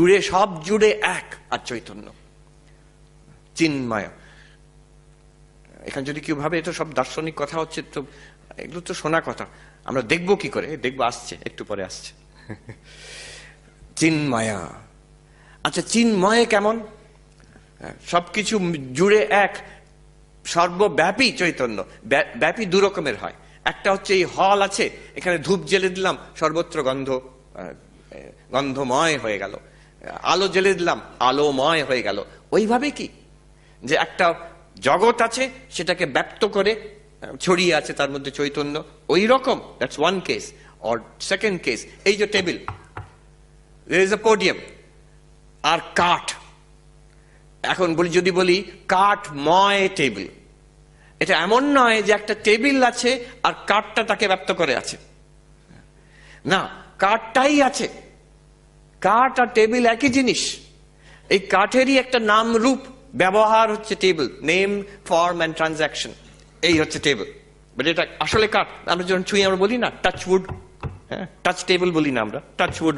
জুড়ে, সব জুড়ে এক আর চৈতন্য, চিন্ময়। এখানে যদি কেউ ভাবে এটা সব দার্শনিক কথা হচ্ছে, তো এগুলো তো শোনা কথা, আমরা দেখবো কি করে? দেখবো, আসছে, একটু পরে আসছে। চিন্ময়া। আচ্ছা, চিন্ময় কেমন? সবকিছু জুড়ে এক, সর্বব্যাপী চৈতন্য। ব্যাপী দু রকমের হয়। একটা হচ্ছে এই হল আছে, এখানে ধূপ জ্বেলে দিলাম, সর্বত্র গন্ধময় হয়ে গেল। আলো জ্বেলে দিলাম, আলোময় হয়ে গেল। ওইভাবে কি যে একটা জগৎ আছে, সেটাকে ব্যক্ত করে ছড়িয়ে আছে তার মধ্যে চৈতন্য, ওই রকম। That's one case. Or second case, এই যে table, there is a podium, আর কাঠ। এখন যদি বলি কাঠময় টেবিল, এটা এমন নয় যে একটা টেবিল আছে আর কাঠটা তাকে ব্যক্ত করে আছে, না, কাঠটাই আছে। কাঠ আর টেবিল একই জিনিস। এই কাঠেরই একটা নাম রূপ ব্যবহার হচ্ছে table, name, form and transaction, এই হচ্ছে টেবিল। বাট এটা আসলে কাঠ। আমরা যখন ছুঁই আমরা বলি না টাচ উড, হ্যাঁ, টাচ টেবিল বলি না আমরা, টাচ উড।